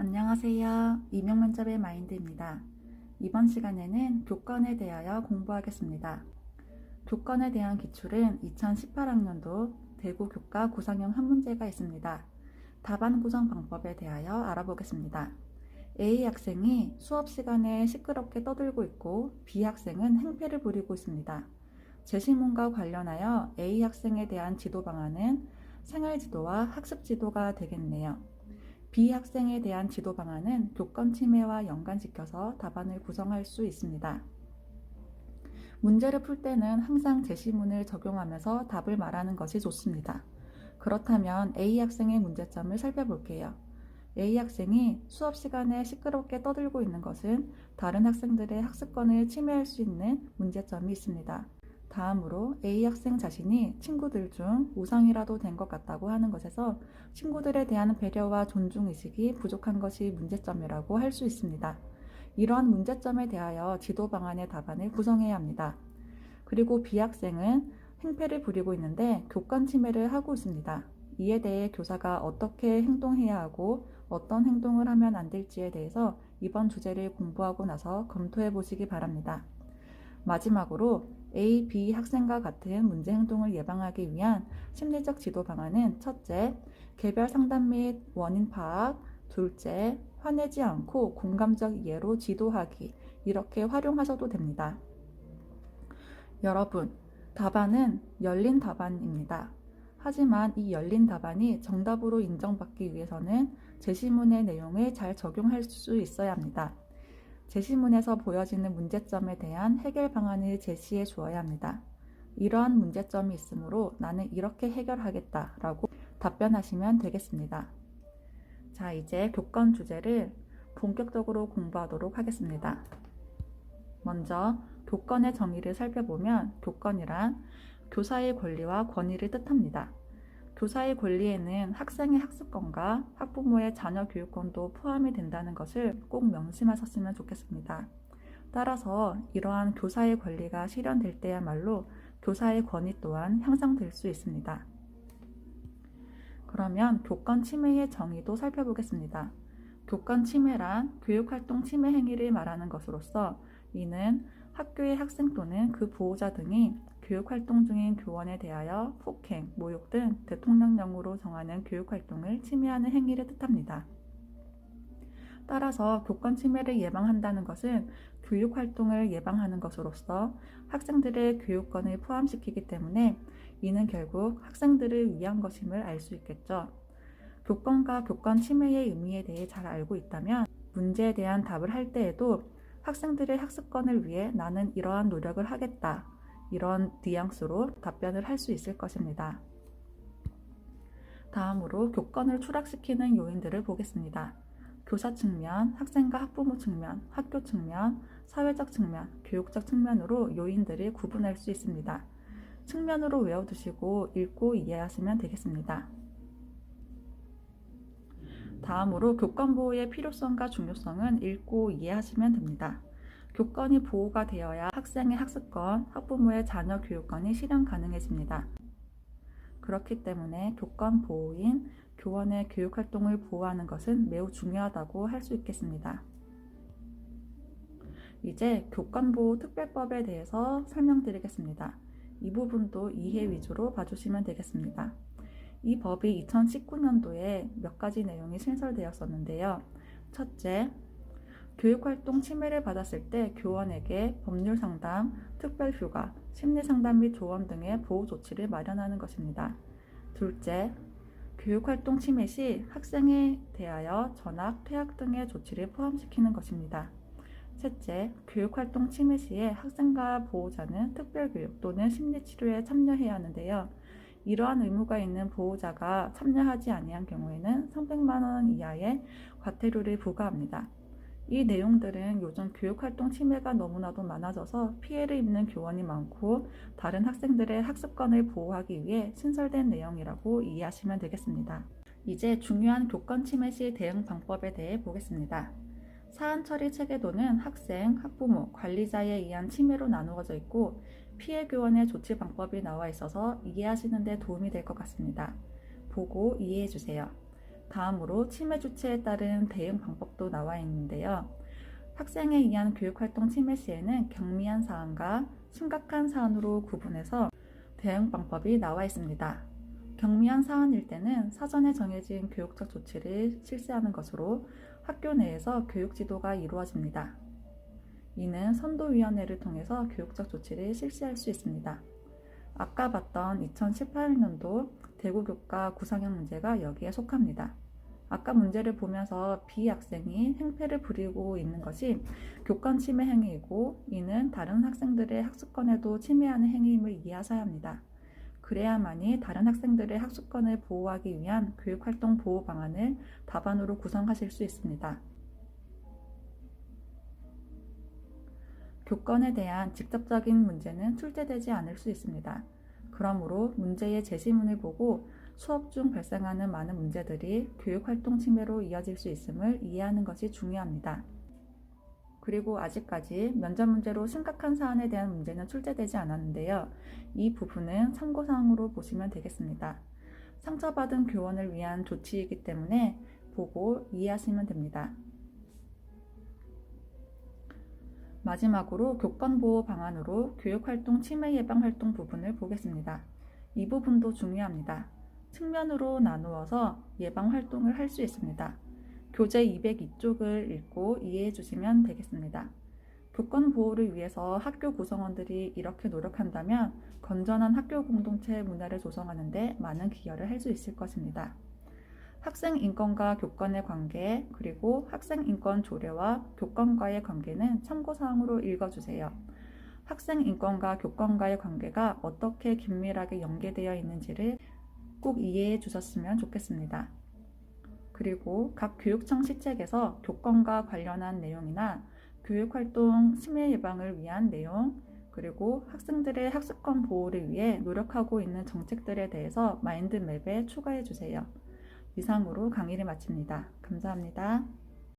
안녕하세요. 이명만점의 마인드입니다. 이번 시간에는 교권에 대하여 공부하겠습니다. 교권에 대한 기출은 2018학년도 대구 교과 구성형 한 문제가 있습니다. 답안 구성 방법에 대하여 알아보겠습니다. A 학생이 수업 시간에 시끄럽게 떠들고 있고 B 학생은 행패를 부리고 있습니다. 제시문과 관련하여 A 학생에 대한 지도 방안은 생활지도와 학습지도가 되겠네요. B 학생에 대한 지도 방안은 교권 침해와 연관시켜서 답안을 구성할 수 있습니다. 문제를 풀 때는 항상 제시문을 적용하면서 답을 말하는 것이 좋습니다. 그렇다면 A 학생의 문제점을 살펴볼게요. A 학생이 수업 시간에 시끄럽게 떠들고 있는 것은 다른 학생들의 학습권을 침해할 수 있는 문제점이 있습니다. 다음으로 A 학생 자신이 친구들 중 우상이라도 된 것 같다고 하는 것에서 친구들에 대한 배려와 존중의식이 부족한 것이 문제점이라고 할 수 있습니다. 이러한 문제점에 대하여 지도 방안의 답안을 구성해야 합니다. 그리고 B 학생은 행패를 부리고 있는데 교권 침해를 하고 있습니다. 이에 대해 교사가 어떻게 행동해야 하고 어떤 행동을 하면 안 될지에 대해서 이번 주제를 공부하고 나서 검토해 보시기 바랍니다. 마지막으로 A, B 학생과 같은 문제 행동을 예방하기 위한 심리적 지도 방안은 첫째, 개별 상담 및 원인 파악, 둘째, 화내지 않고 공감적 이해로 지도하기, 이렇게 활용하셔도 됩니다. 여러분, 답안은 열린 답안입니다. 하지만 이 열린 답안이 정답으로 인정받기 위해서는 제시문의 내용을 잘 적용할 수 있어야 합니다. 제시문에서 보여지는 문제점에 대한 해결 방안을 제시해 주어야 합니다. 이러한 문제점이 있으므로 나는 이렇게 해결하겠다라고 답변하시면 되겠습니다. 자, 이제 교권 주제를 본격적으로 공부하도록 하겠습니다. 먼저 교권의 정의를 살펴보면 교권이란 교사의 권리와 권위를 뜻합니다. 교사의 권리에는 학생의 학습권과 학부모의 자녀 교육권도 포함이 된다는 것을 꼭 명심하셨으면 좋겠습니다. 따라서 이러한 교사의 권리가 실현될 때야말로 교사의 권위 또한 향상될 수 있습니다. 그러면 교권 침해의 정의도 살펴보겠습니다. 교권 침해란 교육활동 침해 행위를 말하는 것으로서 이는 학교의 학생 또는 그 보호자 등이 교육활동 중인 교원에 대하여 폭행, 모욕 등 대통령령으로 정하는 교육활동을 침해하는 행위를 뜻합니다. 따라서 교권 침해를 예방한다는 것은 교육활동을 예방하는 것으로서 학생들의 교육권을 포함시키기 때문에 이는 결국 학생들을 위한 것임을 알 수 있겠죠. 교권과 교권 침해의 의미에 대해 잘 알고 있다면 문제에 대한 답을 할 때에도 학생들의 학습권을 위해 나는 이러한 노력을 하겠다. 이런 뉘앙스로 답변을 할 수 있을 것입니다. 다음으로 교권을 추락시키는 요인들을 보겠습니다. 교사 측면, 학생과 학부모 측면, 학교 측면, 사회적 측면, 교육적 측면으로 요인들을 구분할 수 있습니다. 측면으로 외워두시고 읽고 이해하시면 되겠습니다. 다음으로 교권 보호의 필요성과 중요성은 읽고 이해하시면 됩니다. 교권이 보호가 되어야 학생의 학습권, 학부모의 자녀 교육권이 실현 가능해집니다. 그렇기 때문에 교권 보호인 교원의 교육활동을 보호하는 것은 매우 중요하다고 할 수 있겠습니다. 이제 교권보호특별법에 대해서 설명드리겠습니다. 이 부분도 이해 위주로 봐주시면 되겠습니다. 이 법이 2019년도에 몇 가지 내용이 신설되었었는데요. 첫째, 교육활동 침해를 받았을 때 교원에게 법률상담, 특별휴가, 심리상담 및 조언 등의 보호 조치를 마련하는 것입니다. 둘째, 교육활동 침해 시 학생에 대하여 전학, 퇴학 등의 조치를 포함시키는 것입니다. 셋째, 교육활동 침해 시에 학생과 보호자는 특별교육 또는 심리치료에 참여해야 하는데요. 이러한 의무가 있는 보호자가 참여하지 아니한 경우에는 300만 원 이하의 과태료를 부과합니다. 이 내용들은 요즘 교육활동 침해가 너무나도 많아져서 피해를 입는 교원이 많고 다른 학생들의 학습권을 보호하기 위해 신설된 내용이라고 이해하시면 되겠습니다. 이제 중요한 교권 침해 시 대응 방법에 대해 보겠습니다. 사안 처리 체계도는 학생, 학부모, 관리자에 의한 침해로 나누어져 있고 피해 교원의 조치 방법이 나와 있어서 이해하시는 데 도움이 될 것 같습니다. 보고 이해해 주세요. 다음으로 침해 주체에 따른 대응 방법도 나와 있는데요. 학생에 의한 교육활동 침해 시에는 경미한 사안과 심각한 사안으로 구분해서 대응 방법이 나와 있습니다. 경미한 사안일 때는 사전에 정해진 교육적 조치를 실시하는 것으로 학교 내에서 교육 지도가 이루어집니다. 이는 선도위원회를 통해서 교육적 조치를 실시할 수 있습니다. 아까 봤던 2018년도 대구교과 구상형 문제가 여기에 속합니다. 아까 문제를 보면서 B 학생이 행패를 부리고 있는 것이 교권 침해 행위이고 이는 다른 학생들의 학습권에도 침해하는 행위임을 이해하셔야 합니다. 그래야만이 다른 학생들의 학습권을 보호하기 위한 교육활동 보호 방안을 답안으로 구성하실 수 있습니다. 교권에 대한 직접적인 문제는 출제되지 않을 수 있습니다. 그러므로 문제의 제시문을 보고 수업 중 발생하는 많은 문제들이 교육활동 침해로 이어질 수 있음을 이해하는 것이 중요합니다. 그리고 아직까지 면접 문제로 심각한 사안에 대한 문제는 출제되지 않았는데요. 이 부분은 참고사항으로 보시면 되겠습니다. 상처받은 교원을 위한 조치이기 때문에 보고 이해하시면 됩니다. 마지막으로 교권보호 방안으로 교육활동 침해 예방 활동 부분을 보겠습니다. 이 부분도 중요합니다. 측면으로 나누어서 예방 활동을 할 수 있습니다. 교재 202쪽을 읽고 이해해 주시면 되겠습니다. 교권 보호를 위해서 학교 구성원들이 이렇게 노력한다면 건전한 학교 공동체 문화를 조성하는 데 많은 기여를 할 수 있을 것입니다. 학생 인권과 교권의 관계, 그리고 학생 인권 조례와 교권과의 관계는 참고사항으로 읽어주세요. 학생 인권과 교권과의 관계가 어떻게 긴밀하게 연계되어 있는지를 꼭 이해해 주셨으면 좋겠습니다. 그리고 각 교육청 시책에서 교권과 관련한 내용이나 교육활동 침해 예방을 위한 내용, 그리고 학생들의 학습권 보호를 위해 노력하고 있는 정책들에 대해서 마인드맵에 추가해 주세요. 이상으로 강의를 마칩니다. 감사합니다.